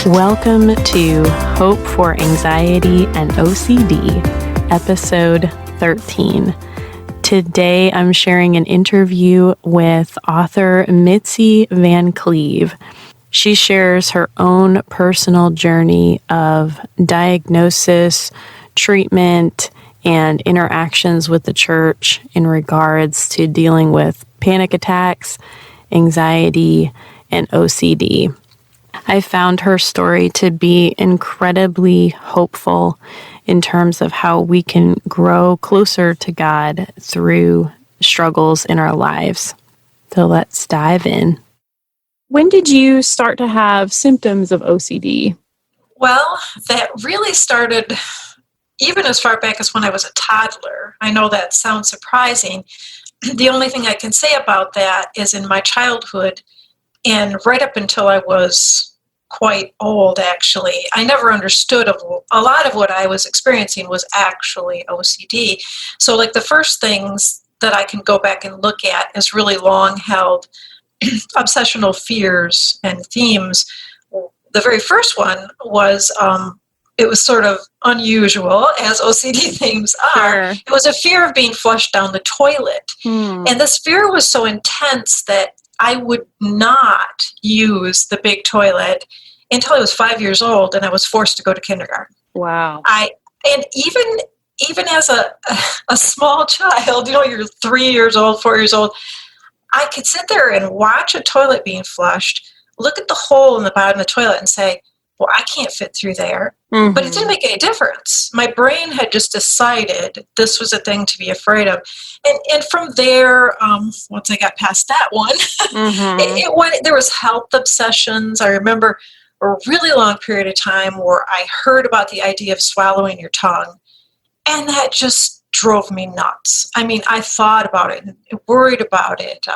Welcome to Hope for Anxiety and OCD, episode 13. Today I'm sharing an interview with author Mitzi VanCleve. She shares her own personal journey of diagnosis, treatment, and interactions with the church in regards to dealing with panic attacks, anxiety, and OCD. I found her story to be incredibly hopeful in terms of how we can grow closer to God through struggles in our lives. So let's dive in. When did you start to have symptoms of OCD? Well, that really started even as far back as when I was a toddler. I know that sounds surprising. The only thing I can say about that is in my childhood, and right up until I was quite old, actually, I never understood a lot of what I was experiencing was actually OCD. So like the first things that I can go back and look at is really long-held obsessional fears and themes. The very first one was, it was sort of unusual, as OCD themes are. Sure. It was a fear of being flushed down the toilet. And this fear was so intense that I would not use the big toilet until I was 5 years old, and I was forced to go to kindergarten. Wow. And even as a small child, you're 3 years old, 4 years old, I could sit there and watch a toilet being flushed, look at the hole in the bottom of the toilet and say, well, I can't fit through there. Mm-hmm. But it didn't make any difference. My brain had just decided this was a thing to be afraid of. And from there, once I got past that one, mm-hmm. There was health obsessions. I remember a really long period of time where I heard about the idea of swallowing your tongue, and that just drove me nuts. I mean, I thought about it and worried about it,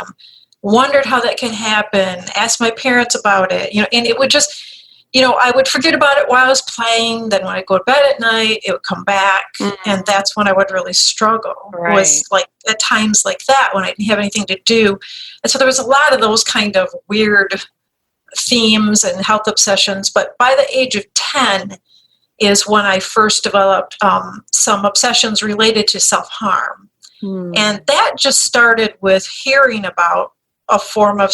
wondered how that can happen, asked my parents about it, and it would just... I would forget about it while I was playing. Then when I go to bed at night, it would come back. Mm-hmm. And that's when I would really struggle. Right. Was like at times like that when I didn't have anything to do. And so there was a lot of those kind of weird themes and health obsessions. But by the age of 10 is when I first developed some obsessions related to self-harm. And that just started with hearing about a form of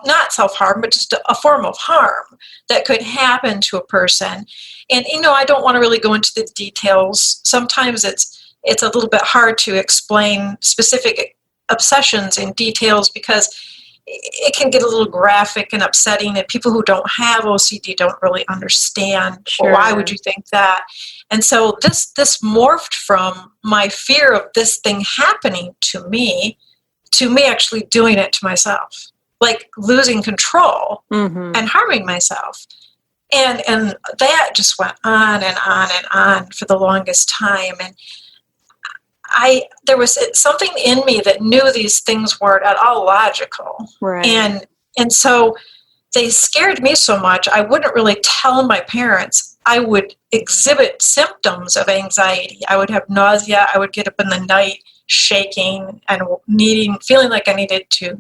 not self-harm, but just a form of harm that could happen to a person. And, I don't want to really go into the details. Sometimes it's a little bit hard to explain specific obsessions in details because it can get a little graphic and upsetting, and people who don't have OCD don't really understand, Sure. Well, why would you think that? And so this morphed from my fear of this thing happening to me actually doing it to myself, like losing control and harming myself. And that just went on and on and on for the longest time. And there was something in me that knew these things weren't at all logical. Right. And so they scared me so much, I wouldn't really tell my parents. I would exhibit symptoms of anxiety. I would have nausea. I would get up in the night shaking and feeling like I needed to,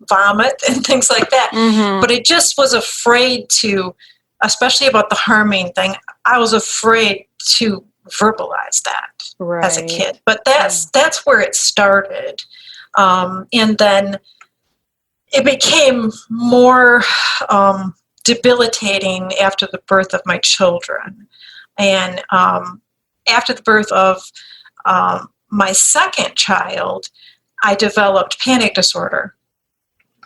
vomit and things like that. Mm-hmm. But I just was afraid to, especially about the harming thing, I was afraid to verbalize that as a kid. But that's where it started. And then it became more debilitating after the birth of my children. And after the birth of my second child, I developed panic disorder,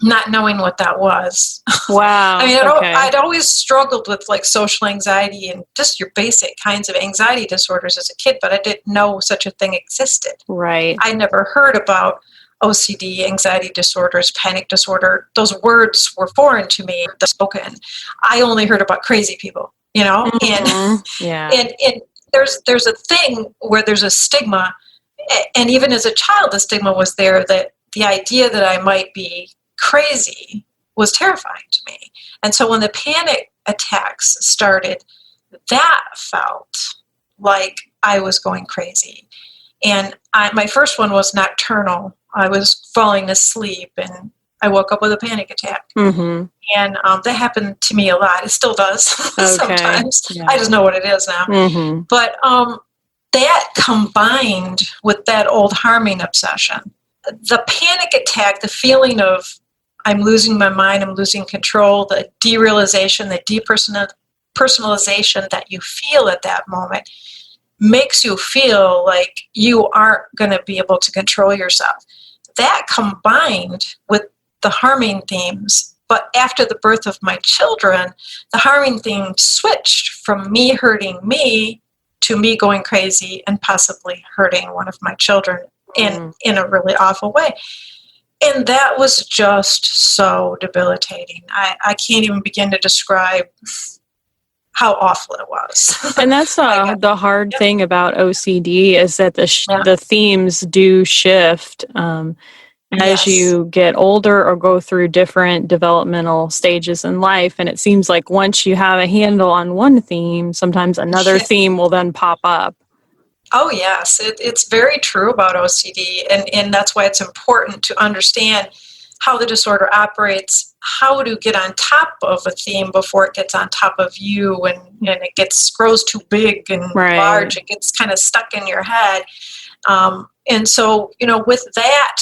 not knowing what that was. Wow. I mean, I'd always struggled with like social anxiety and just your basic kinds of anxiety disorders as a kid, but I didn't know such a thing existed. Right. I never heard about OCD, anxiety disorders, panic disorder. Those words were foreign to me, the spoken. I only heard about crazy people, Mm-hmm. And there's a thing where there's a stigma. And even as a child, the stigma was there that the idea that I might be crazy was terrifying to me. And so when the panic attacks started, that felt like I was going crazy. And my first one was nocturnal. I was falling asleep and I woke up with a panic attack. Mm-hmm. And that happened to me a lot. It still does sometimes. Yeah. I just know what it is now. Mm-hmm. But that combined with that old harming obsession, the panic attack, the feeling of I'm losing my mind, I'm losing control, the derealization, the depersonalization that you feel at that moment makes you feel like you aren't going to be able to control yourself. That combined with the harming themes, but after the birth of my children, the harming theme switched from me hurting me to me going crazy and possibly hurting one of my children in a really awful way. And that was just so debilitating. I can't even begin to describe how awful it was. And that's the hard thing about OCD is that the themes do shift as you get older or go through different developmental stages in life. And it seems like once you have a handle on one theme, sometimes another theme will then pop up. Oh, yes. It's very true about OCD. And that's why it's important to understand how the disorder operates, how to get on top of a theme before it gets on top of you and it grows too big and large. It gets kind of stuck in your head. And so, with that,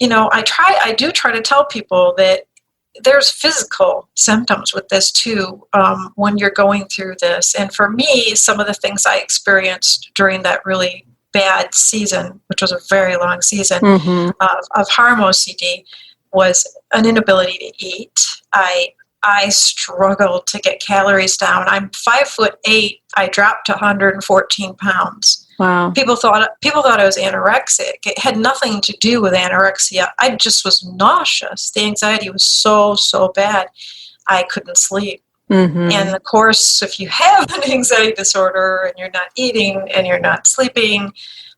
I do try to tell people that there's physical symptoms with this too when you're going through this. And for me, some of the things I experienced during that really bad season, which was a very long season of harm OCD, was an inability to eat. I struggled to get calories down. I'm 5'8". I dropped to 114 pounds. Wow. People thought I was anorexic. It had nothing to do with anorexia. I just was nauseous. The anxiety was so bad. I couldn't sleep. Mm-hmm. And of course, if you have an anxiety disorder and you're not eating and you're not sleeping,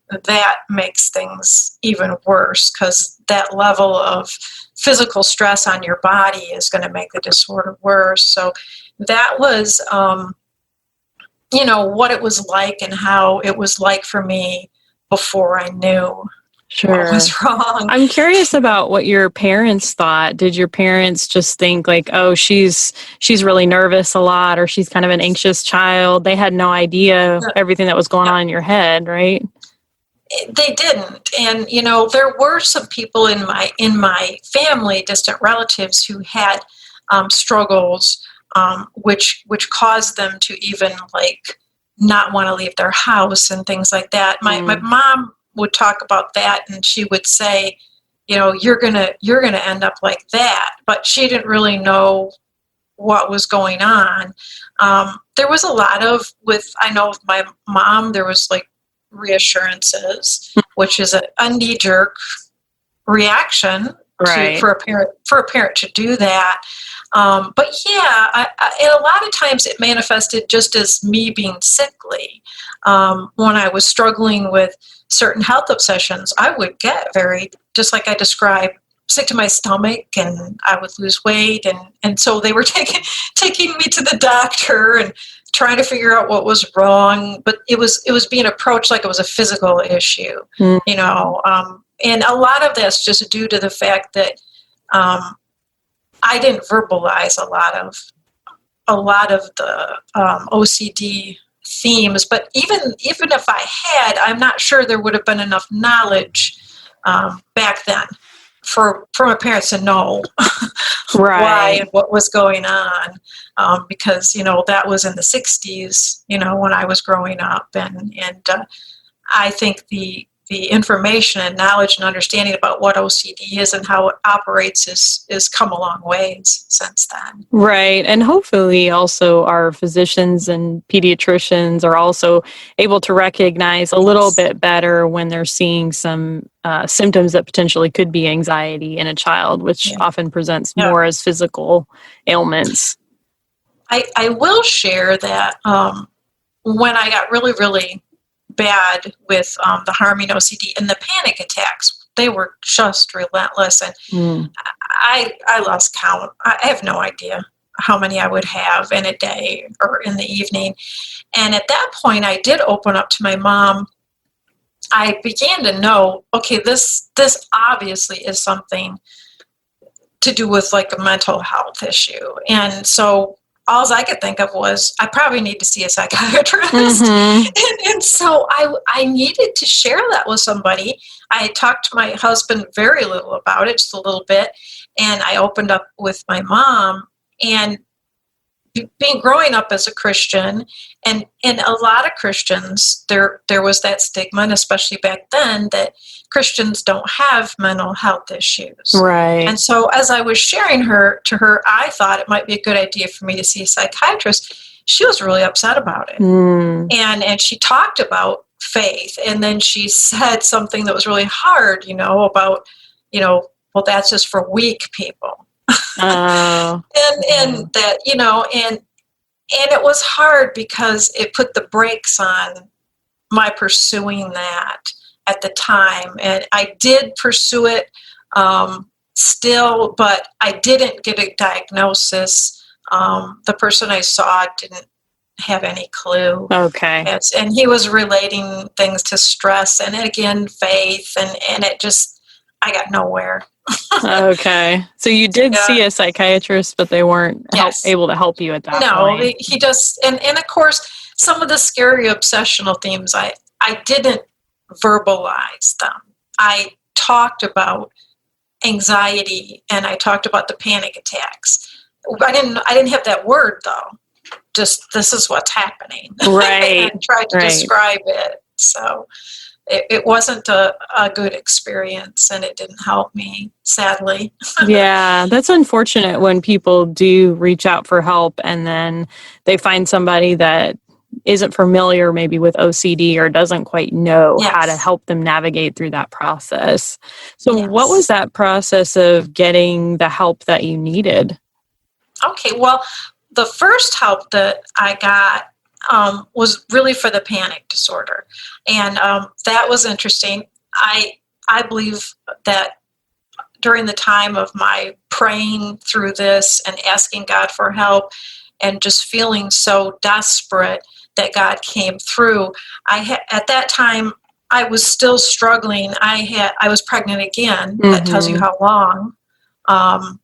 that makes things even worse because that level of physical stress on your body is going to make the disorder worse. So that was what it was like and how it was like for me before I knew what was wrong. I'm curious about what your parents thought. Did your parents just think like, oh, she's really nervous a lot, or she's kind of an anxious child? They had no idea everything that was going on in your head, right? They didn't. And, there were some people in my family, distant relatives, who had struggles which caused them to even not want to leave their house and things like that. My mom would talk about that, and she would say, you're gonna end up like that. But she didn't really know what was going on. There was a lot of I know with my mom, there was reassurances, which is a knee-jerk reaction for a parent to do that. But yeah, and a lot of times it manifested just as me being sickly. When I was struggling with certain health obsessions, I would get just like I described, sick to my stomach, and I would lose weight. And so they were taking me to the doctor and trying to figure out what was wrong. But it was being approached like it was a physical issue, and a lot of that's just due to the fact that I didn't verbalize a lot of the OCD themes, but even if I had, I'm not sure there would have been enough knowledge back then for my parents to know why and what was going on, because that was in the 60s, when I was growing up, and I think the information and knowledge and understanding about what OCD is and how it operates is come a long ways since then. Right. And hopefully also our physicians and pediatricians are also able to recognize a little bit better when they're seeing some symptoms that potentially could be anxiety in a child, which often presents more as physical ailments. I will share that when I got really, really bad with the harming OCD and the panic attacks, they were just relentless, and I lost count. I have no idea how many I would have in a day or in the evening. And at that point, I did open up to my mom. I began to know, okay, this obviously is something to do with like a mental health issue. And so all I could think of was, I probably need to see a psychiatrist. And so I needed to share that with somebody. I talked to my husband very little about it, just a little bit. And I opened up with my mom. And growing up as a Christian, and a lot of Christians, there was that stigma, and especially back then, that Christians don't have mental health issues. Right. And so as I was sharing to her, I thought it might be a good idea for me to see a psychiatrist. She was really upset about it. And she talked about faith, and then she said something that was really hard, about, well, that's just for weak people. Oh. and that, and it was hard because it put the brakes on my pursuing that at the time. And I did pursue it still, but I didn't get a diagnosis. The person I saw didn't have any clue. Okay. And he was relating things to stress and, again, faith, and it just, I got nowhere. Okay. So you did see a psychiatrist, but they weren't able to help you at that point. No, he just, and of course, some of the scary obsessional themes, I didn't verbalize them. I talked about anxiety, and I talked about the panic attacks. I didn't have that word, though. Just, this is what's happening. Right. And tried to describe it. So it wasn't a good experience, and it didn't help me, sadly. Yeah, that's unfortunate when people do reach out for help and then they find somebody that isn't familiar maybe with OCD or doesn't quite know how to help them navigate through that process. So what was that process of getting the help that you needed? Okay, well, the first help that I got was really for the panic disorder. And that was interesting. I believe that during the time of my praying through this and asking God for help and just feeling so desperate that God came through, at that time, I was still struggling. I was pregnant again. That tells you how long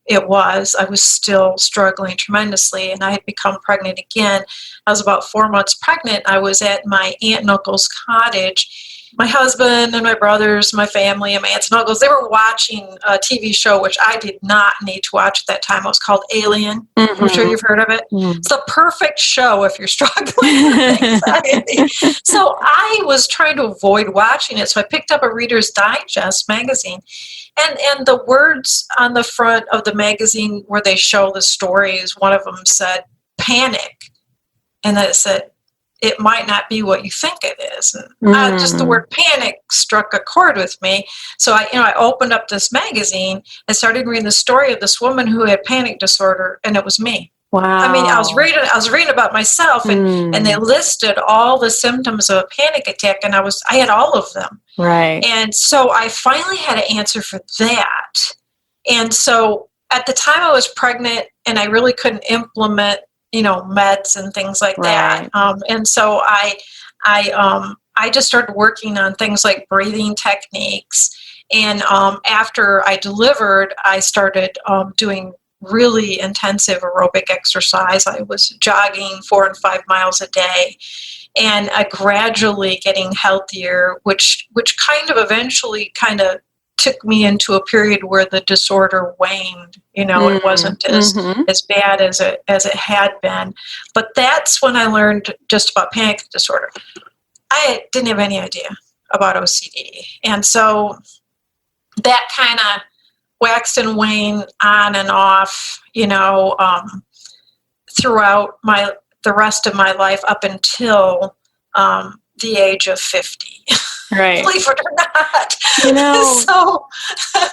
it was. I was still struggling tremendously, and I had become pregnant again. I was about 4 months pregnant. I was at my aunt and uncle's cottage. My husband and my brothers, my family, and my aunts and uncles, they were watching a TV show, which I did not need to watch at that time. It was called Alien. I'm sure you've heard of it. It's the perfect show if you're struggling with anxiety. So I was trying to avoid watching it. So I picked up a Reader's Digest magazine. And the words on the front of the magazine where they show the stories, one of them said, panic. And then it said, it might not be what you think it is. And just the word panic struck a chord with me. So I opened up this magazine and started reading the story of this woman who had panic disorder, and it was me. Wow. I mean, I was reading about myself, and they listed all the symptoms of a panic attack, and I had all of them. Right. And so I finally had an answer for that. And so at the time I was pregnant, and I really couldn't implement, meds and things like that. And so I just started working on things like breathing techniques. And after I delivered, I started doing really intensive aerobic exercise. I was jogging 4 and 5 miles a day, and gradually getting healthier, which kind of eventually kind of took me into a period where the disorder waned. It wasn't as bad as it had been. But that's when I learned just about panic disorder. I didn't have any idea about OCD. And so that kind of waxed and waned on and off, throughout the rest of my life up until the age of 50. Right. Believe it or not. So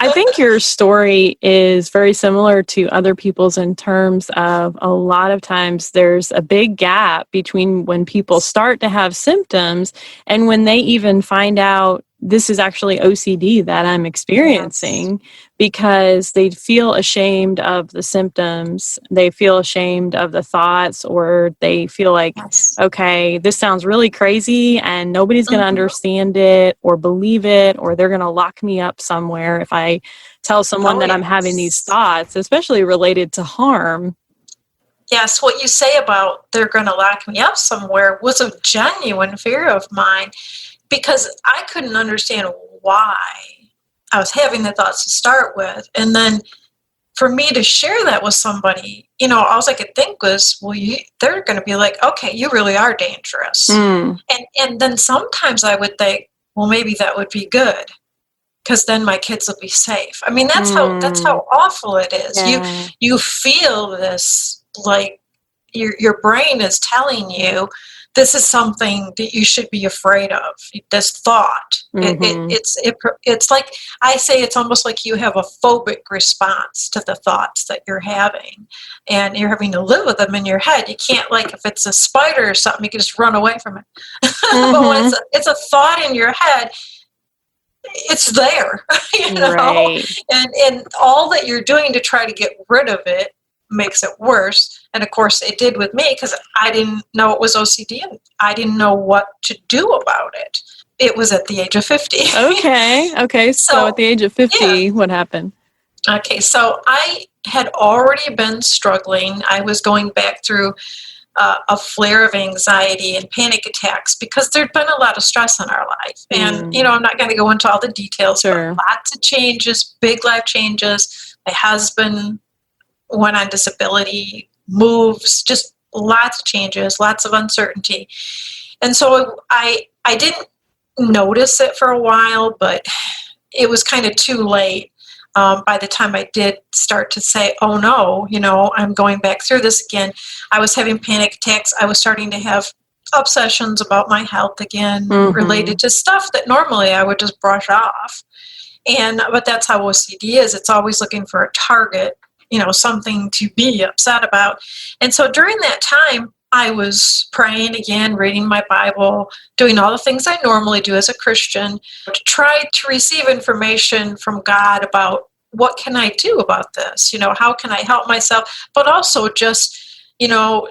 I think your story is very similar to other people's in terms of a lot of times there's a big gap between when people start to have symptoms and when they even find out this is actually OCD that I'm experiencing, because they feel ashamed of the symptoms. They feel ashamed of the thoughts, or they feel like, okay, this sounds really crazy and nobody's going to understand it or believe it, or they're going to lock me up somewhere if I tell someone that I'm having these thoughts, especially related to harm. Yes, what you say about they're going to lock me up somewhere was a genuine fear of mine, because I couldn't understand why I was having the thoughts to start with. And then for me to share that with somebody, all I could think was, well, they're going to be like, okay, you really are dangerous. And then sometimes I would think, well, maybe that would be good, because then my kids will be safe. I mean, that's how awful it is. Yeah. You feel this, like your brain is telling you this is something that you should be afraid of. This thought, it's like, I say, it's almost like you have a phobic response to the thoughts that you're having, and you're having to live with them in your head. You can't, like, if it's a spider or something, you can just run away from it. But when it's a thought in your head, it's there, Right. and all that you're doing to try to get rid of it makes it worse. And of course it did with me, because I didn't know it was OCD and I didn't know what to do about it. It was at the age of 50. Okay. So at the age of 50, what happened? Okay, so I had already been struggling. I was going back through a flare of anxiety and panic attacks, because there'd been a lot of stress in our life. And, I'm not going to go into all the details, but lots of changes, big life changes. My husband went on disability, moves, just lots of changes, lots of uncertainty. And so I didn't notice it for a while, but it was kind of too late. By the time I did start to say, oh no, I'm going back through this again, I was having panic attacks. I was starting to have obsessions about my health again, related to stuff that normally I would just brush off. But that's how OCD is. It's always looking for a target, something to be upset about. And so during that time, I was praying again, reading my Bible, doing all the things I normally do as a Christian, to try to receive information from God about what can I do about this? How can I help myself? But also just, to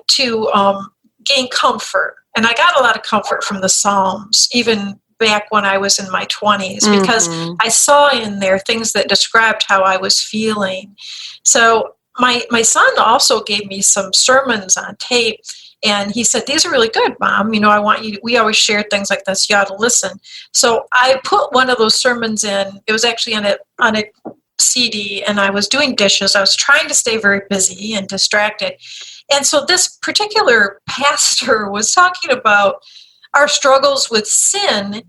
gain comfort. And I got a lot of comfort from the Psalms, even back when I was in my 20s, because I saw in there things that described how I was feeling. So my son also gave me some sermons on tape, and he said, these are really good, Mom. I want you to, we always share things like this. You ought to listen. So I put one of those sermons in. It was actually on a CD, and I was doing dishes. I was trying to stay very busy and distracted. And so this particular pastor was talking about our struggles with sin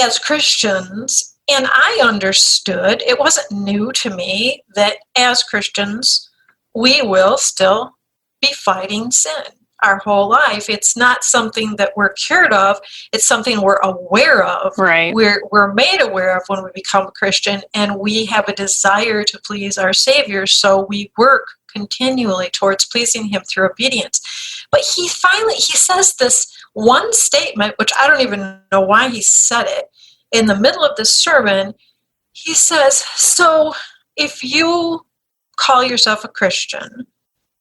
as Christians, and I understood, it wasn't new to me, that as Christians, we will still be fighting sin our whole life. It's not something that we're cured of. It's something we're aware of. Right. We're made aware of when we become a Christian, and we have a desire to please our Savior, so we work continually towards pleasing Him through obedience. But he says this one statement, which I don't even know why he said it, in the middle of this sermon. He says, so if you call yourself a Christian,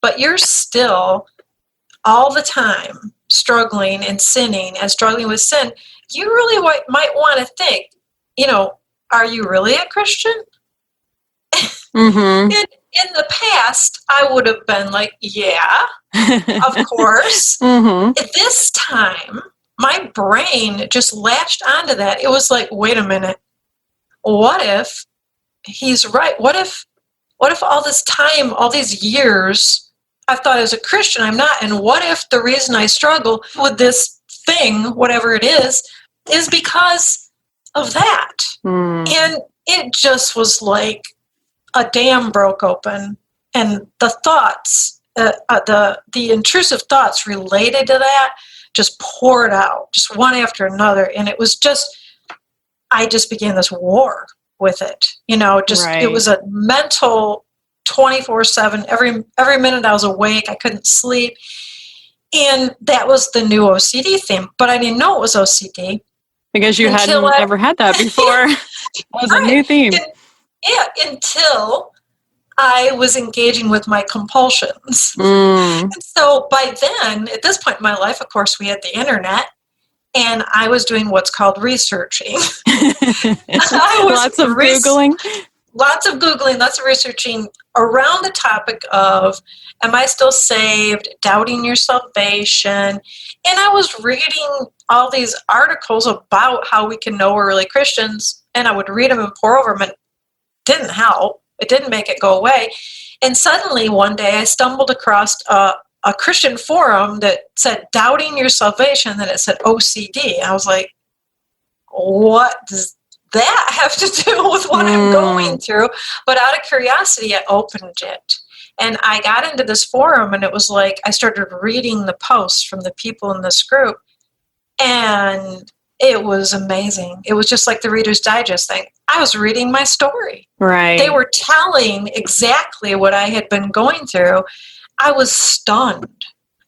but you're still all the time struggling and sinning and struggling with sin, you really might want to think, are you really a Christian? In the past, I would have been like, yeah, of course. At this time, my brain just latched onto that. It was like, wait a minute. What if he's right? What if all this time, all these years, I thought as a Christian I'm not? And what if the reason I struggle with this thing, whatever it is because of that? And it just was like a dam broke open, and the thoughts, the intrusive thoughts related to that just poured out, just one after another. And it was just, I just began this war with it. It was a mental 24/7, every minute I was awake, I couldn't sleep. And that was the new OCD theme, but I didn't know it was OCD. Because you until hadn't ever had that before. It was a new theme. Until I was engaging with my compulsions. Mm. And so by then, at this point in my life, of course, we had the internet, and I was doing what's called researching. Lots of Googling. Lots of Googling, lots of researching around the topic of, am I still saved? Doubting your salvation. And I was reading all these articles about how we can know we're really Christians, and I would read them and pore over them, and it didn't help. It didn't make it go away. And suddenly one day I stumbled across a Christian forum that said, doubting your salvation, and then it said OCD. I was like, what does that have to do with what I'm going through? But out of curiosity, I opened it. And I got into this forum, and it was like I started reading the posts from the people in this group, and it was amazing. It was just like the Reader's Digest thing. I was reading my story. Right. They were telling exactly what I had been going through. I was stunned.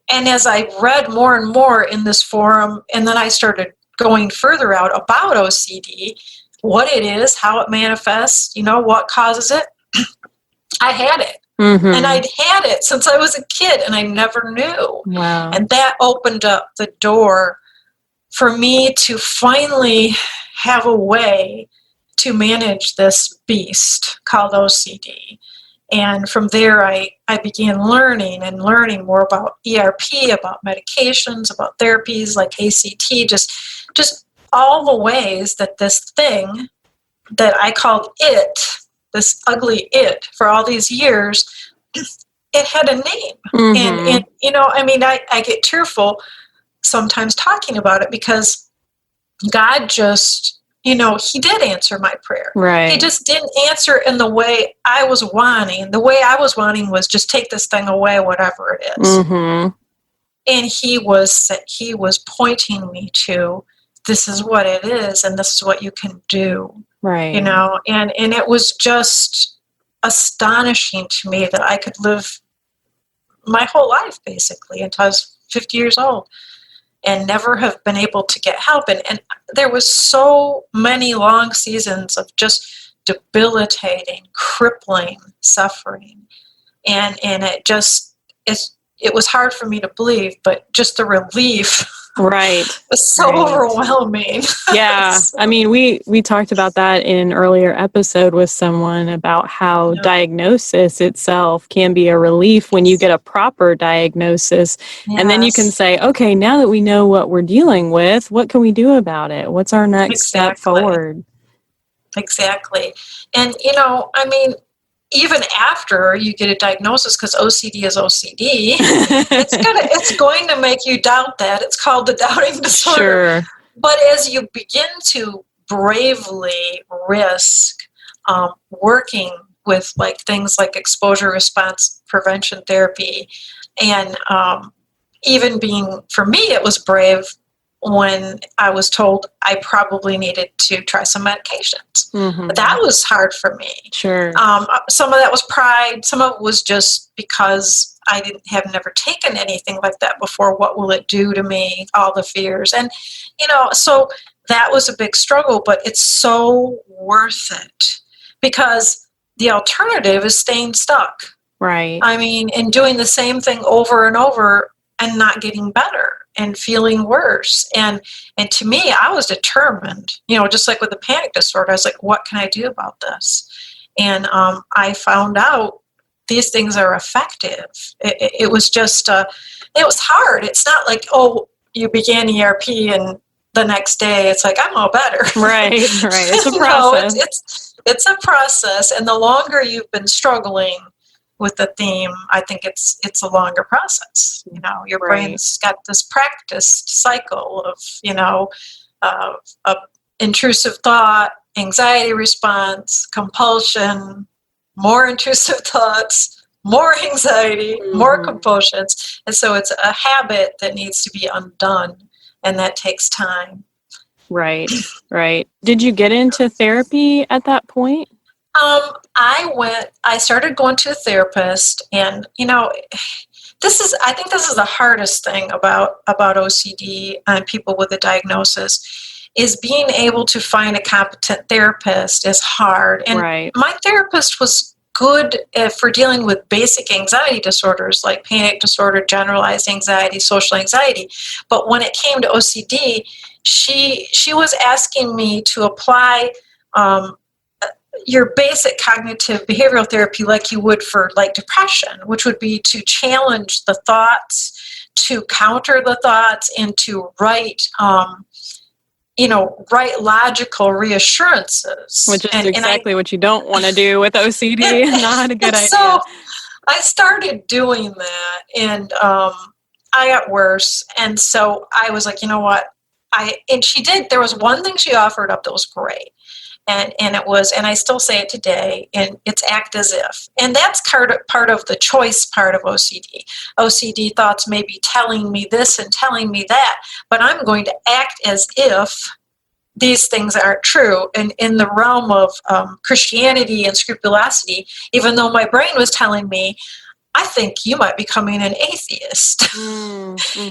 And as I read more and more in this forum, and then I started going further out about OCD, what it is, how it manifests, what causes it, I had it. Mm-hmm. And I'd had it since I was a kid, and I never knew. Wow. And that opened up the door for me to finally have a way to manage this beast called OCD. And from there, I began learning more about ERP, about medications, about therapies like ACT, just all the ways that this thing that I called it, this ugly it, for all these years, it had a name. Mm-hmm. And I get tearful sometimes talking about it, because God just, he did answer my prayer. Right. He just didn't answer in the way I was wanting. The way I was wanting was just take this thing away, whatever it is. Mm-hmm. And he was pointing me to, this is what it is, and this is what you can do. Right. And it was just astonishing to me that I could live my whole life, basically, until I was 50 years old, and never have been able to get help. And there was so many long seasons of just debilitating, crippling suffering. And it was hard for me to believe, but just the relief right was so overwhelming. Yeah. I mean, we talked about that in an earlier episode with someone about how diagnosis itself can be a relief when you get a proper diagnosis. Yes. And then you can say, okay, now that we know what we're dealing with, what can we do about it? What's our next step forward? Exactly. And, even after you get a diagnosis, because OCD is OCD, it's going to make you doubt that. It's called the doubting disorder. Sure. But as you begin to bravely risk working with things like exposure response prevention therapy, and even for me, it was brave when I was told I probably needed to try some medications. Mm-hmm. But that was hard for me. Sure. Some of that was pride. Some of it was just because I have never taken anything like that before. What will it do to me? All the fears. And, so that was a big struggle, but it's so worth it, because the alternative is staying stuck. Right. And doing the same thing over and over and not getting better and feeling worse. And to me, I was determined, just like with the panic disorder, I was like, what can I do about this? And I found out these things are effective. It was just, it was hard. It's not like, oh, you began ERP and the next day it's like, I'm all better. Right. It's a process. No, it's a process. And the longer you've been struggling with the theme, I think it's a longer process. Your brain's got this practiced cycle of intrusive thought, anxiety response, compulsion, more intrusive thoughts, more anxiety, more compulsions. And so it's a habit that needs to be undone, and that takes time. Right. Did you get into therapy at that point? I started going to a therapist, and, I think this is the hardest thing about OCD and people with a diagnosis, is being able to find a competent therapist is hard. And my therapist was good for dealing with basic anxiety disorders like panic disorder, generalized anxiety, social anxiety. But when it came to OCD, she was asking me to apply your basic cognitive behavioral therapy like you would for like depression, which would be to challenge the thoughts, to counter the thoughts, and to write logical reassurances. Which is exactly what you don't want to do with OCD. Not a good idea. So I started doing that, and I got worse. And so I was like, you know what? There was one thing she offered up that was great. And it was, and I still say it today, and it's act as if. And that's part of the choice part of OCD. OCD thoughts may be telling me this and telling me that, but I'm going to act as if these things aren't true. And in the realm of Christianity and scrupulosity, even though my brain was telling me, I think you might be becoming an atheist. Mm-hmm.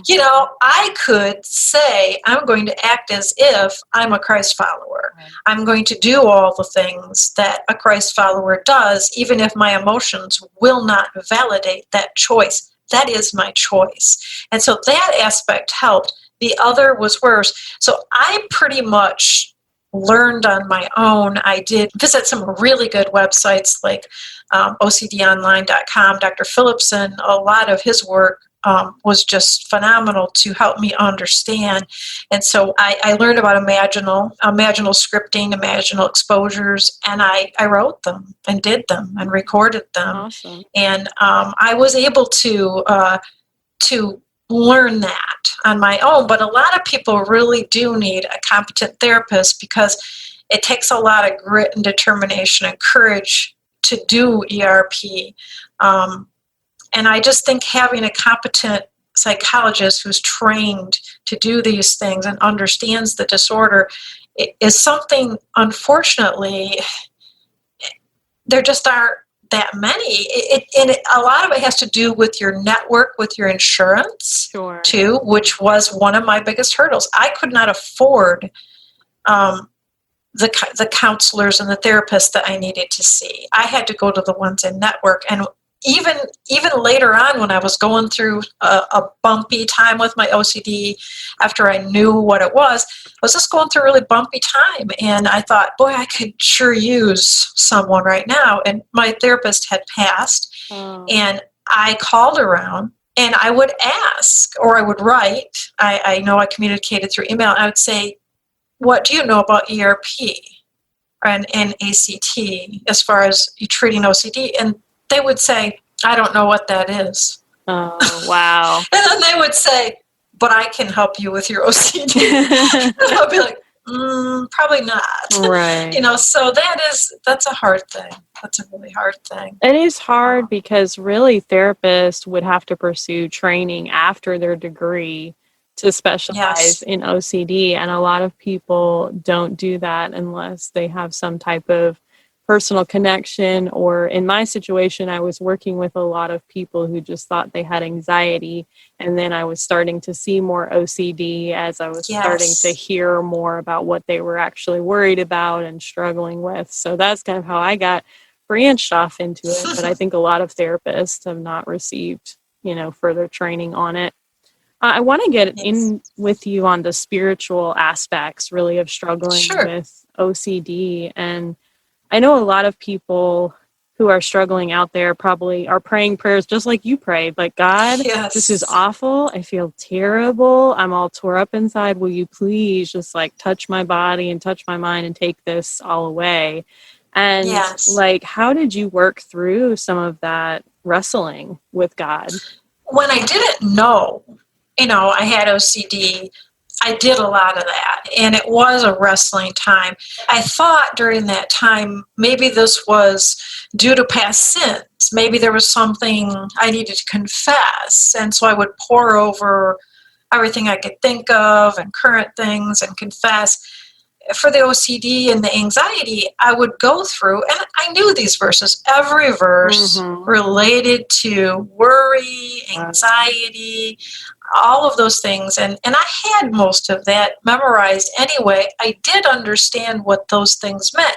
I could say, I'm going to act as if I'm a Christ follower. Right. I'm going to do all the things that a Christ follower does, even if my emotions will not validate that choice. That is my choice. And so that aspect helped. The other was worse. So I pretty much learned on my own. I did visit some really good websites like OCDonline.com. Dr. Phillipson, a lot of his work was just phenomenal to help me understand. And so I learned about imaginal scripting, imaginal exposures, and I wrote them and did them and recorded them. Awesome. And I was able to learn that on my own. But a lot of people really do need a competent therapist because it takes a lot of grit and determination and courage to do ERP. And I just think having a competent psychologist who's trained to do these things and understands the disorder is something, unfortunately, there just aren't that many. A lot of it has to do with your network, with your insurance, sure, too, which was one of my biggest hurdles. I could not afford the counselors and the therapists that I needed to see. I had to go to the ones in network. And even later on, when I was going through a bumpy time with my OCD, after I knew what it was, I was just going through a really bumpy time. And I thought, boy, I could sure use someone right now. And my therapist had passed. And I called around and I would ask, or I would write. I know I communicated through email. I would say, what do you know about ERP and ACT as far as you treating OCD? And they would say, I don't know what that is. Oh, wow. And then they would say, but I can help you with your OCD. And I'll be like, probably not. Right. So that's a hard thing. That's a really hard thing. It is hard because really therapists would have to pursue training after their degree to specialize in OCD. And a lot of people don't do that unless they have some type of personal connection, or in my situation, I was working with a lot of people who just thought they had anxiety, and then I was starting to see more OCD as I was starting to hear more about what they were actually worried about and struggling with. So that's kind of how I got branched off into it, but I think a lot of therapists have not received, further training on it. I want to get in with you on the spiritual aspects, really, of struggling with OCD. And I know a lot of people who are struggling out there probably are praying prayers just like you prayed. Like, God, this is awful. I feel terrible. I'm all tore up inside. Will you please just touch my body and touch my mind and take this all away? And how did you work through some of that wrestling with God? When I didn't know, I had OCD, I did a lot of that, and it was a wrestling time. I thought during that time, maybe this was due to past sins. Maybe there was something I needed to confess, and so I would pour over everything I could think of and current things and confess. For the OCD and the anxiety, I would go through, and I knew these verses. Every verse related to worry worry, anxiety, all of those things. And I had most of that memorized anyway. I did understand what those things meant.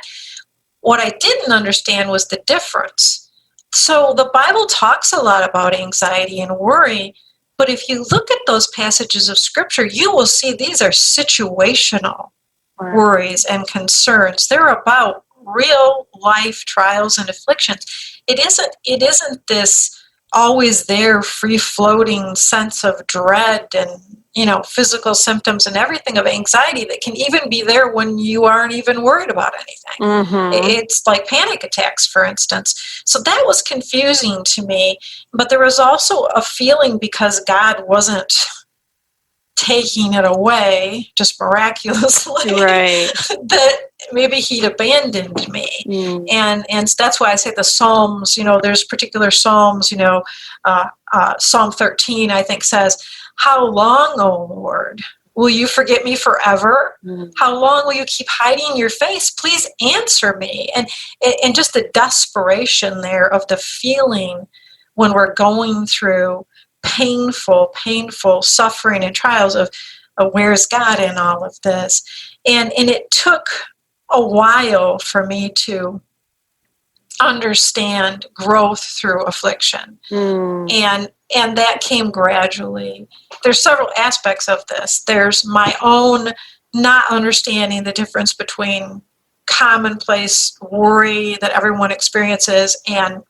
What I didn't understand was the difference. So the Bible talks a lot about anxiety and worry, but if you look at those passages of Scripture, you will see these are situational worries and concerns. They're about real life trials and afflictions. It isn't this always there free floating sense of dread and physical symptoms and everything of anxiety that can even be there when you aren't even worried about anything. It's like panic attacks, for instance. So that was confusing to me, but there was also a feeling, because God wasn't taking it away just miraculously, right, that maybe he'd abandoned me. And that's why I say the Psalms, there's particular Psalms, Psalm 13, I think, says, "How long, O Lord, will you forget me forever? How long will you keep hiding your face? Please answer me." And just the desperation there of the feeling when we're going through painful suffering and trials of where's God in all of this. And it took a while for me to understand growth through affliction. And that came gradually. There's several aspects of this. There's my own not understanding the difference between commonplace worry that everyone experiences and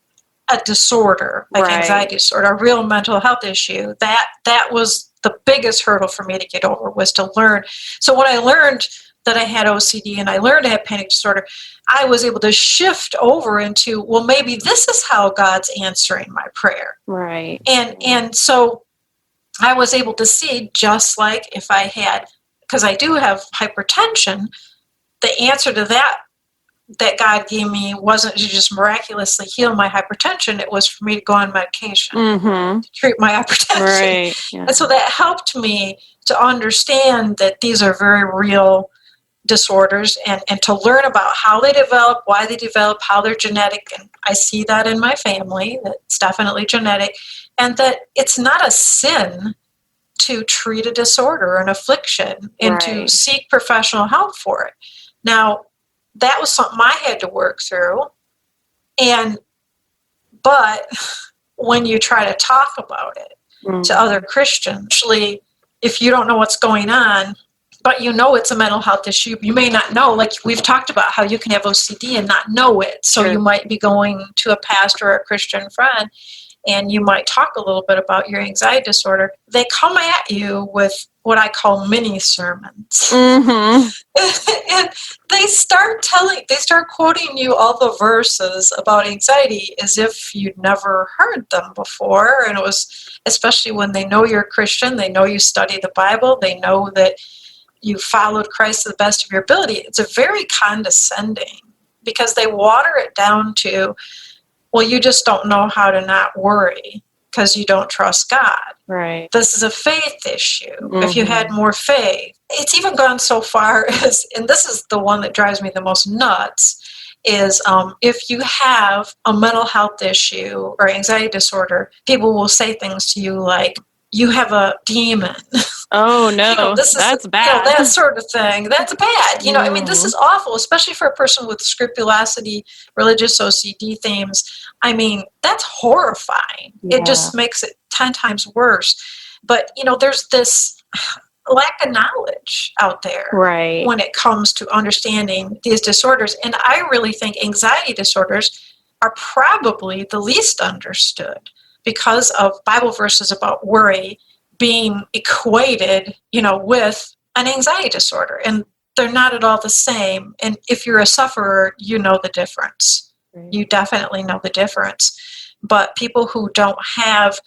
a disorder, like anxiety disorder, a real mental health issue. That was the biggest hurdle for me to get over, was to learn. So when I learned that I had OCD and I learned I had panic disorder, I was able to shift over into, well, maybe this is how God's answering my prayer. Right. And so I was able to see, just like if I had, because I do have hypertension, the answer to that God gave me wasn't to just miraculously heal my hypertension. It was for me to go on medication to treat my hypertension. Right. Yeah. And so that helped me to understand that these are very real disorders, and to learn about how they develop, why they develop, how they're genetic. And I see that in my family, that it's definitely genetic, and that it's not a sin to treat a disorder or an affliction and to seek professional help for it. Now, that was something I had to work through. But when you try to talk about it to other Christians, actually, if you don't know what's going on, but it's a mental health issue, you may not know. Like we've talked about how you can have OCD and not know it. So you might be going to a pastor or a Christian friend, and you might talk a little bit about your anxiety disorder. They come at you with what I call mini sermons. And they start quoting you all the verses about anxiety as if you'd never heard them before. And it was, especially when they know you're a Christian, they know you study the Bible, they know that you followed Christ to the best of your ability. It's a very condescending, because they water it down to, well, you just don't know how to not worry because you don't trust God. Right. This is a faith issue. If you had more faith. It's even gone so far as, and this is the one that drives me the most nuts, is if you have a mental health issue or anxiety disorder, people will say things to you like, you have a demon. Oh, no, that's bad. That sort of thing. That's bad. I mean, this is awful, especially for a person with scrupulosity, religious OCD themes. I mean, that's horrifying. Yeah. It just makes it 10 times worse. But, there's this lack of knowledge out there when it comes to understanding these disorders. And I really think anxiety disorders are probably the least understood, because of Bible verses about worry being equated, with an anxiety disorder. And they're not at all the same. And if you're a sufferer, you know the difference. You definitely know the difference. But people who don't have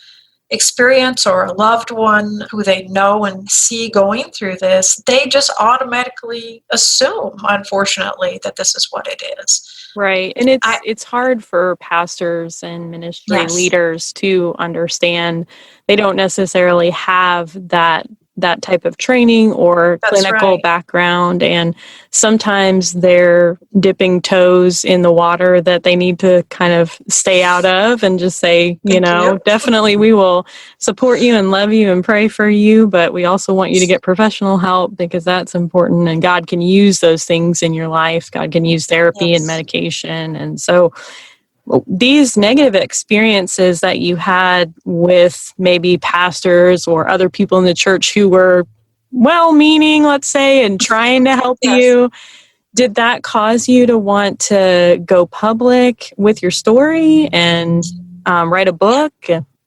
experience or a loved one who they know and see going through this, they just automatically assume, unfortunately, that this is what it is. Right. And it's hard for pastors and ministry leaders to understand. They don't necessarily have that that type of training or That's clinical right. background. And sometimes they're dipping toes in the water that they need to kind of stay out of and just say, Thank you. definitely we will support you and love you and pray for you, but we also want you to get professional help because that's important. And God can use those things in your life. God can use therapy and Yes. medication. And so these negative experiences that you had with maybe pastors or other people in the church who were well-meaning, let's say, and trying to help Yes. you, did that cause you to want to go public with your story and write a book?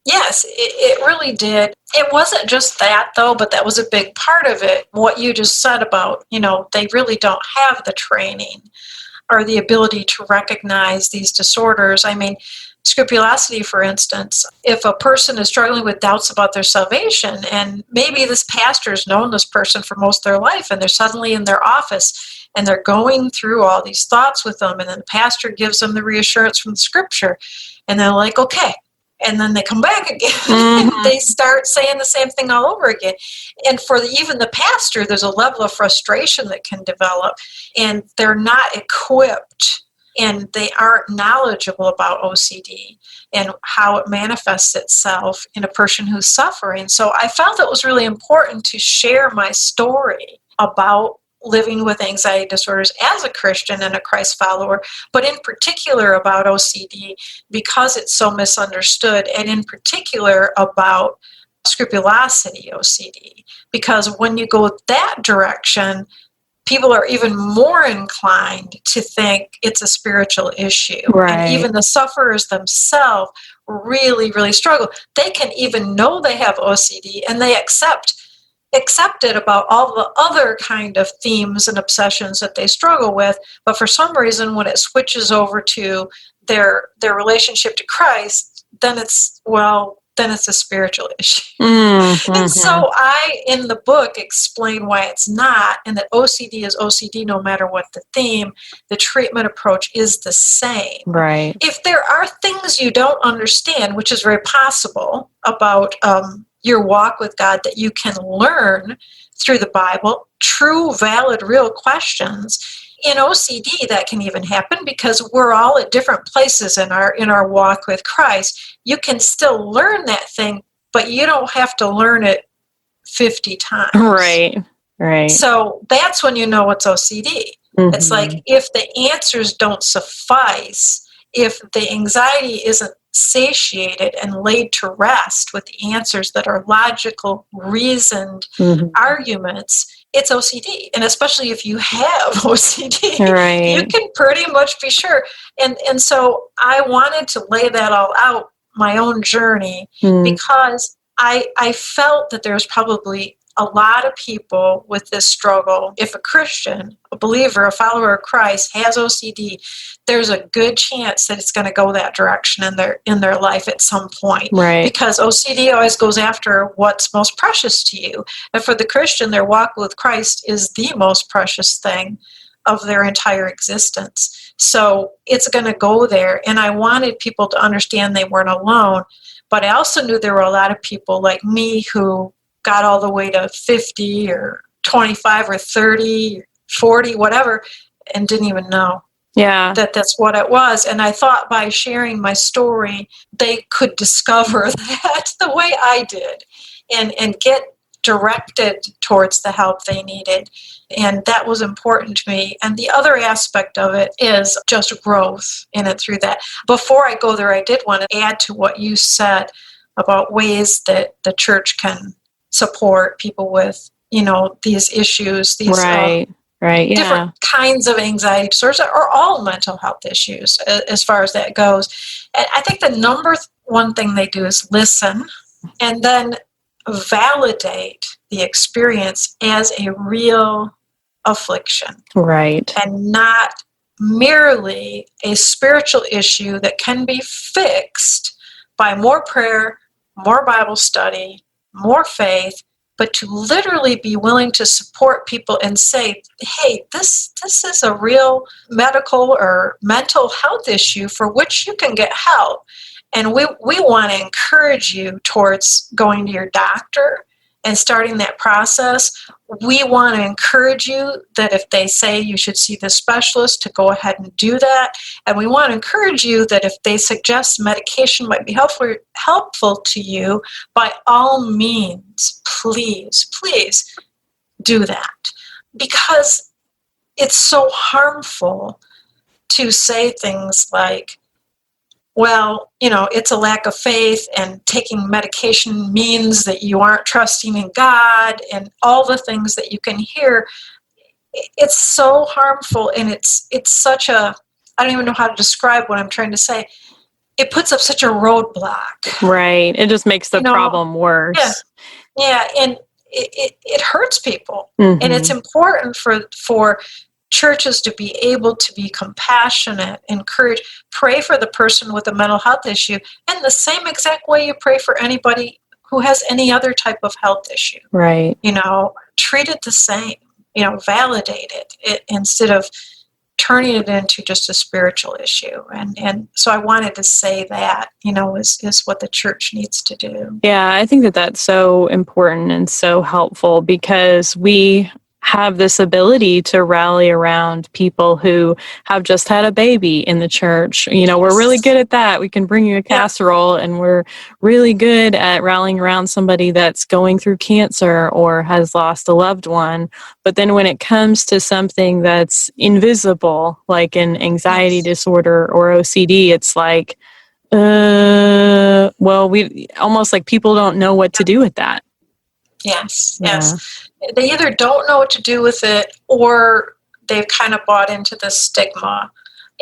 Yes, it really did. It wasn't just that, though, but that was a big part of it. What you just said about, they really don't have the training or the ability to recognize these disorders. I mean, scrupulosity, for instance, if a person is struggling with doubts about their salvation, and maybe this pastor's known this person for most of their life, and they're suddenly in their office and they're going through all these thoughts with them, and then the pastor gives them the reassurance from the scripture, and they're like, okay. And then they come back again. Mm-hmm. They start saying the same thing all over again. And for even the pastor, there's a level of frustration that can develop, and they're not equipped and they aren't knowledgeable about OCD and how it manifests itself in a person who's suffering. So I felt it was really important to share my story about living with anxiety disorders as a Christian and a Christ follower, but in particular about OCD because it's so misunderstood, and in particular about scrupulosity OCD, because when you go that direction, people are even more inclined to think it's a spiritual issue. Right. And even the sufferers themselves really, really struggle. They can even know they have OCD and they accept it about all the other kind of themes and obsessions that they struggle with, but for some reason when it switches over to their relationship to Christ, then it's a spiritual issue. Mm-hmm. And so I, in the book, explain why it's not, and that OCD is OCD no matter what the theme. The treatment approach is the same. Right. If there are things you don't understand, which is very possible about your walk with God, that you can learn through the Bible, true, valid, real questions. In OCD, that can even happen because we're all at different places in our walk with Christ. You can still learn that thing, but you don't have to learn it 50 times. Right. So that's when you know it's OCD. Mm-hmm. It's like if the answers don't suffice, if the anxiety isn't satiated and laid to rest with the answers that are logical, reasoned arguments, it's OCD. And especially if you have OCD, you can pretty much be sure. And so I wanted to lay that all out, my own journey, because I felt that there's probably a lot of people with this struggle. If a Christian, a believer, a follower of Christ has OCD, there's a good chance that it's going to go that direction in their life at some point. Right. Because OCD always goes after what's most precious to you. And for the Christian, their walk with Christ is the most precious thing of their entire existence. So it's going to go there. And I wanted people to understand they weren't alone. But I also knew there were a lot of people like me who got all the way to 50 or 25 or 30, 40, whatever, and didn't even know that that's what it was. And I thought by sharing my story, they could discover that the way I did and get directed towards the help they needed. And that was important to me. And the other aspect of it is just growth in it through that. Before I go there, I did want to add to what you said about ways that the church can support people with, these issues, these different kinds of anxiety disorders, or all mental health issues as far as that goes. And I think the number one thing they do is listen and then validate the experience as a real affliction. Right. And not merely a spiritual issue that can be fixed by more prayer, more Bible study, more faith, but to literally be willing to support people and say, hey, this is a real medical or mental health issue for which you can get help. And we want to encourage you towards going to your doctor and starting that process, we want to encourage you that if they say you should see the specialist, to go ahead and do that. And we want to encourage you that if they suggest medication might be helpful to you, by all means, please do that. Because it's so harmful to say things like, well, it's a lack of faith, and taking medication means that you aren't trusting in God, and all the things that you can hear. It's so harmful, and it's such a, I don't even know how to describe what I'm trying to say. It puts up such a roadblock. Right. It just makes the problem worse. Yeah, and it hurts people. Mm-hmm. And it's important for churches to be able to be compassionate, encourage, pray for the person with a mental health issue in the same exact way you pray for anybody who has any other type of health issue. Right. Treat it the same, validate it instead of turning it into just a spiritual issue. And so I wanted to say that, is what the church needs to do. Yeah, I think that's so important and so helpful, because we have this ability to rally around people who have just had a baby in the church. We're really good at that. We can bring you a casserole, and we're really good at rallying around somebody that's going through cancer or has lost a loved one. But then when it comes to something that's invisible, like an anxiety disorder or OCD, it's like, we almost like people don't know what to do with that. Yes. They either don't know what to do with it, or they've kind of bought into the stigma.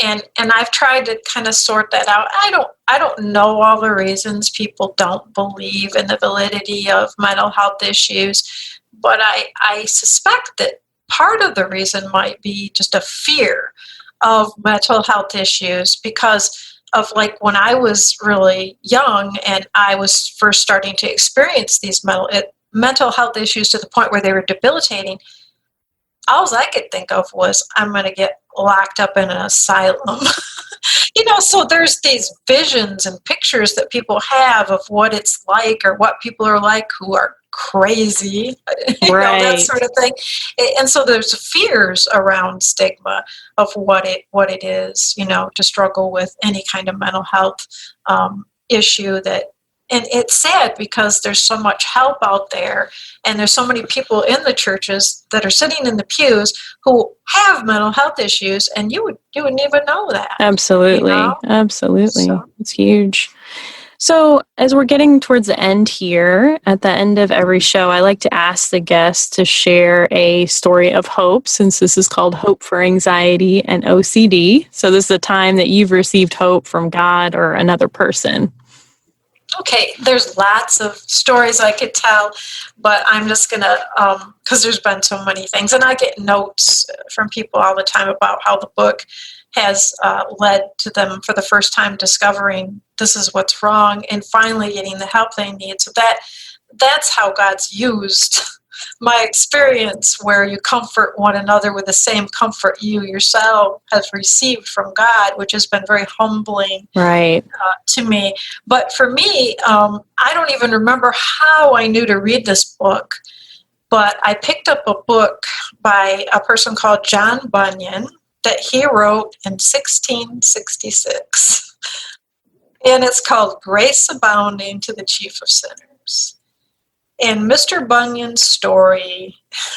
And I've tried to kind of sort that out. I don't know all the reasons people don't believe in the validity of mental health issues, but I suspect that part of the reason might be just a fear of mental health issues, because of like when I was really young and I was first starting to experience these mental health issues to the point where they were debilitating, all I could think of was, I'm going to get locked up in an asylum. So there's these visions and pictures that people have of what it's like, or what people are like who are crazy, right. That sort of thing. And so there's fears around stigma of what it is, to struggle with any kind of mental health issue that. And it's sad because there's so much help out there, and there's so many people in the churches that are sitting in the pews who have mental health issues, and you wouldn't even know that. Absolutely. Absolutely. So. It's huge. So as we're getting towards the end here, at the end of every show, I like to ask the guests to share a story of hope, since this is called Hope for Anxiety and OCD. So this is a time that you've received hope from God or another person. Okay, there's lots of stories I could tell, but I'm just going to, because there's been so many things, and I get notes from people all the time about how the book has led to them for the first time discovering this is what's wrong and finally getting the help they need. So that's how God's used my experience, where you comfort one another with the same comfort you yourself have received from God, which has been very humbling to me. But for me, I don't even remember how I knew to read this book, but I picked up a book by a person called John Bunyan that he wrote in 1666. And it's called Grace Abounding to the Chief of Sinners. And Mr. Bunyan's story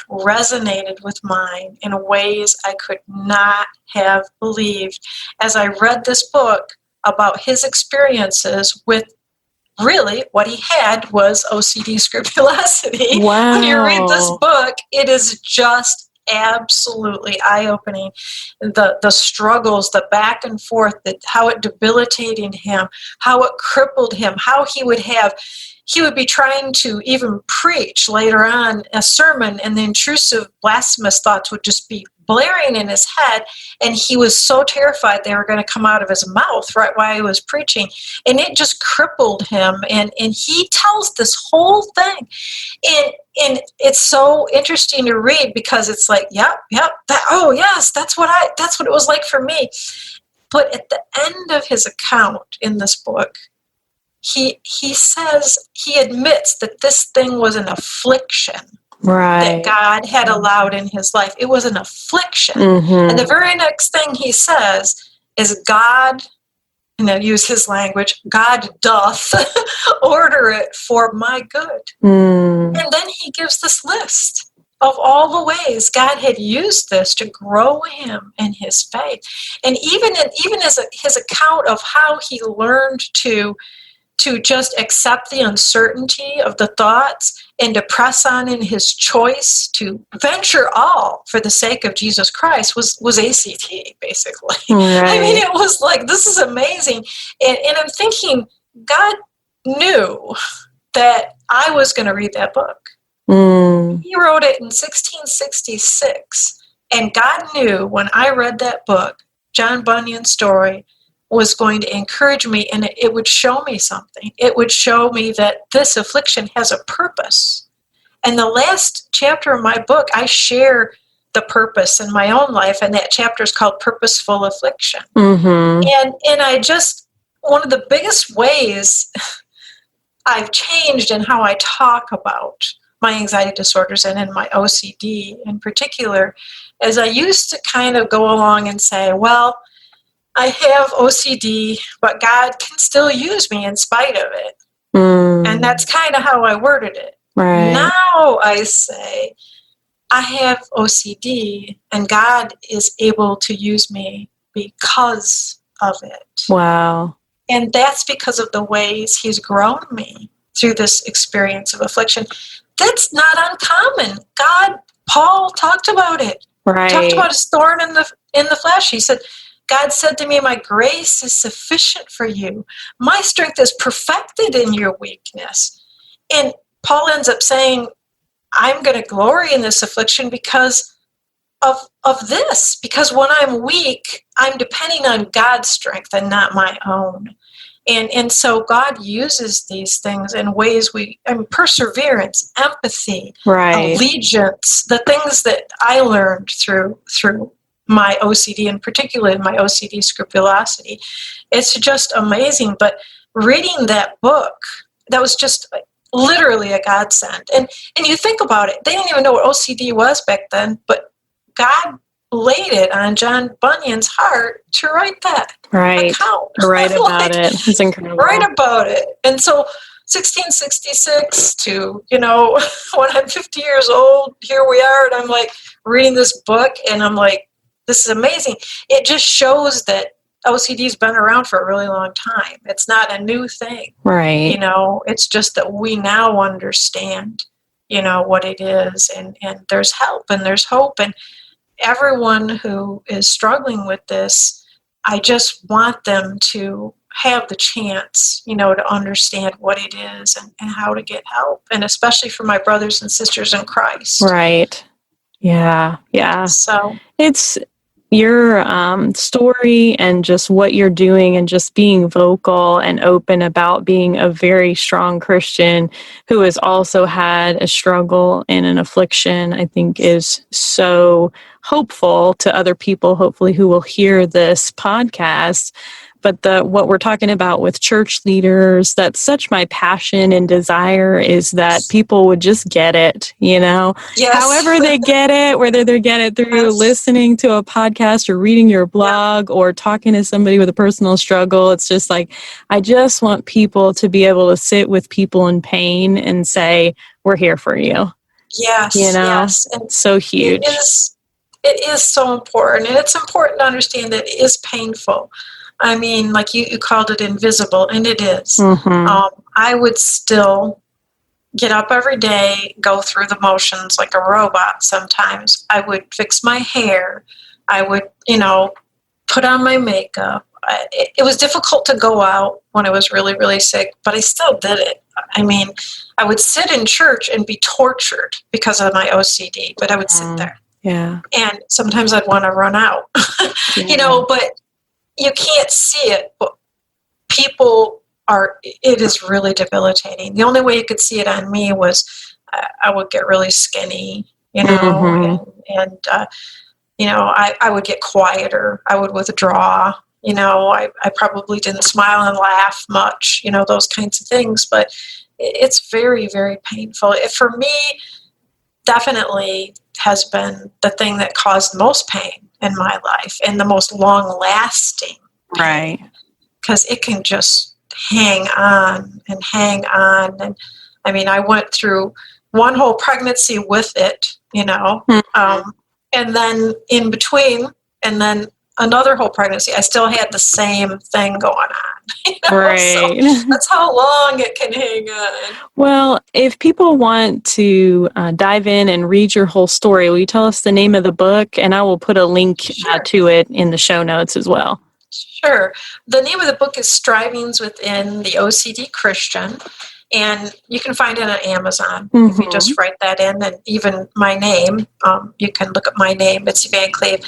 resonated with mine in ways I could not have believed as I read this book about his experiences with really what he had was OCD scrupulosity. Wow. When you read this book, it is just absolutely eye-opening. The struggles, the back and forth, how it debilitated him, how it crippled him, how he would be trying to even preach later on a sermon, and the intrusive blasphemous thoughts would just be blaring in his head, and he was so terrified they were going to come out of his mouth right while he was preaching, and it just crippled him. And he tells this whole thing, and it's so interesting to read because it's like, yep, that's what it was like for me. But at the end of his account in this book, he says, he admits that this thing was an affliction Right. that God had allowed in his life. It was an affliction. Mm-hmm. And the very next thing he says is God, and I'll use his language, God doth order it for my good. Mm. And then he gives this list of all the ways God had used this to grow him in his faith. And even as his account of how he learned to just accept the uncertainty of the thoughts and to press on in his choice to venture all for the sake of Jesus Christ was ACT, basically. Right. I mean, it was like, this is amazing. And I'm thinking, God knew that I was going to read that book. Mm. He wrote it in 1666. And God knew when I read that book, John Bunyan's story, was going to encourage me, and it would show me something. It would show me that this affliction has a purpose. And the last chapter of my book, I share the purpose in my own life, and that chapter is called Purposeful Affliction. Mm-hmm. And I just, one of the biggest ways I've changed in how I talk about my anxiety disorders and in my OCD in particular, is I used to kind of go along and say, well, I have OCD, but God can still use me in spite of it. Mm. And that's kind of how I worded it. Right. Now I say, I have OCD, and God is able to use me because of it. Wow. And that's because of the ways he's grown me through this experience of affliction. That's not uncommon. Paul talked about it. Right. Talked about his thorn in the flesh. He said, God said to me, my grace is sufficient for you. My strength is perfected in your weakness. And Paul ends up saying, I'm going to glory in this affliction because of this. Because when I'm weak, I'm depending on God's strength and not my own. And so God uses these things in ways perseverance, empathy, right. allegiance, the things that I learned through my OCD, and particularly my OCD scrupulosity. It's just amazing. But reading that book, that was just literally a godsend. And you think about it, they didn't even know what OCD was back then, but God laid it on John Bunyan's heart to write that account. Write about it. It's incredible. Write about it. And so 1666 to, when I'm 50 years old, here we are, and I'm like reading this book, and I'm like, this is amazing. It just shows that OCD's been around for a really long time. It's not a new thing. Right. It's just that we now understand, what it is, and there's help and there's hope. And everyone who is struggling with this, I just want them to have the chance, to understand what it is and how to get help. And especially for my brothers and sisters in Christ. Right. Yeah. Yeah. So it's your story and just what you're doing and just being vocal and open about being a very strong Christian who has also had a struggle and an affliction, I think is so hopeful to other people, hopefully, who will hear this podcast. But what we're talking about with church leaders, that's such my passion and desire, is that people would just get it, Yes. However they get it, whether they get it through listening to a podcast or reading your blog or talking to somebody with a personal struggle. It's just like, I just want people to be able to sit with people in pain and say, we're here for you. Yes. Yes. And so huge. It is so important. And it's important to understand that it is painful. I mean, like you called it invisible, and it is. Mm-hmm. I would still get up every day, go through the motions like a robot sometimes. I would fix my hair. I would, put on my makeup. It was difficult to go out when I was really, really sick, but I still did it. I mean, I would sit in church and be tortured because of my OCD, but I would sit there. Yeah. And sometimes I'd want to run out, but you can't see it, but it is really debilitating. The only way you could see it on me was I would get really skinny, Mm-hmm. and I would get quieter. I would withdraw, I probably didn't smile and laugh much, those kinds of things. But it's very, very painful. For me, definitely has been the thing that caused most pain in my life and the most long-lasting pain. Right. Because it can just hang on and hang on. And I went through one whole pregnancy with it, and then in between, and then another whole pregnancy, I still had the same thing going on. Right. So that's how long it can hang on. Well, if people want to dive in and read your whole story, will you tell us the name of the book? And I will put a link to it in the show notes as well. Sure. The name of the book is Strivings Within the OCD Christian. And you can find it on Amazon. If you just write that in, and even my name, you can look up my name, Mitzi VanCleve.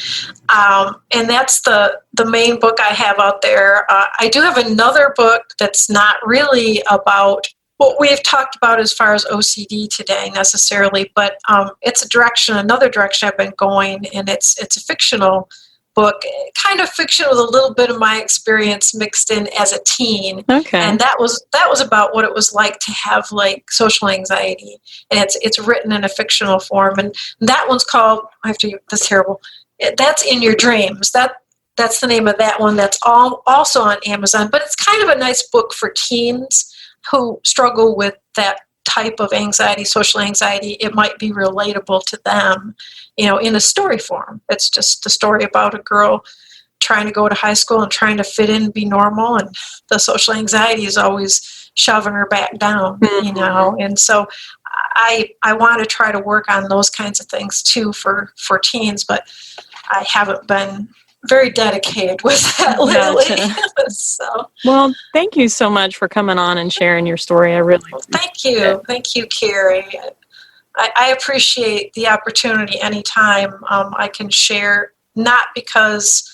And that's the main book I have out there. I do have another book that's not really about what we've talked about as far as OCD today necessarily, but it's another direction I've been going, and it's a fictional book, kind of fiction with a little bit of my experience mixed in as a teen. Okay. And that was about what it was like to have social anxiety. And it's written in a fictional form. And that one's called, that's terrible. That's In Your Dreams. That's the name of that one. That's also on Amazon. But it's kind of a nice book for teens who struggle with that type of anxiety, social anxiety. It might be relatable to them, in a story form. It's just a story about a girl trying to go to high school and trying to fit in and be normal, and the social anxiety is always shoving her back down, And so I want to try to work on those kinds of things too for teens, but I haven't been very dedicated with that lately. Gotcha. So, well, thank you so much for coming on and sharing your story. I really appreciate it. Thank you, Carrie. I appreciate the opportunity anytime I can share, not because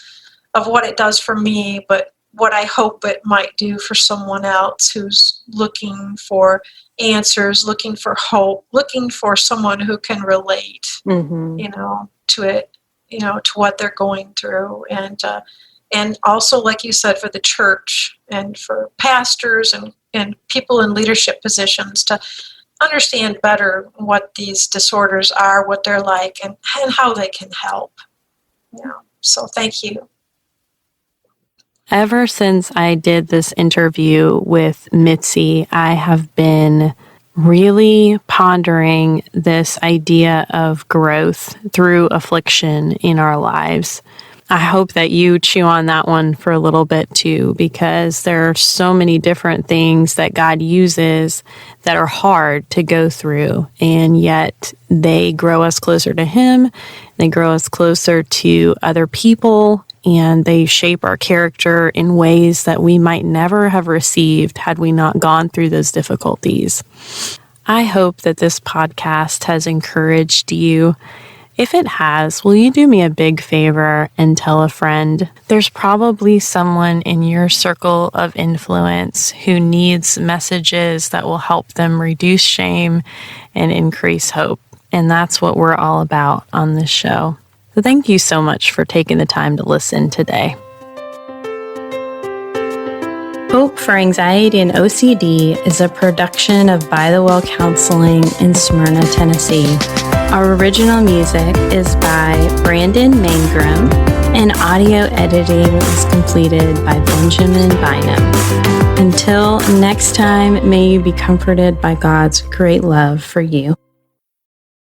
of what it does for me, but what I hope it might do for someone else who's looking for answers, looking for hope, looking for someone who can relate, to it. To what they're going through, and also, like you said, for the church and for pastors and people in leadership positions to understand better what these disorders are, what they're like, and how they can help. So thank you. Ever since I did this interview with Mitzi, I have been really pondering this idea of growth through affliction in our lives. I hope that you chew on that one for a little bit too, because there are so many different things that God uses that are hard to go through, and yet they grow us closer to Him, they grow us closer to other people, and they shape our character in ways that we might never have received had we not gone through those difficulties. I hope that this podcast has encouraged you. If it has, will you do me a big favor and tell a friend? There's probably someone in your circle of influence who needs messages that will help them reduce shame and increase hope. And that's what we're all about on this show. So thank you so much for taking the time to listen today. Hope for Anxiety and OCD is a production of By the Well Counseling in Smyrna, Tennessee. Our original music is by Brandon Mangrum, and audio editing was completed by Benjamin Bynum. Until next time, may you be comforted by God's great love for you.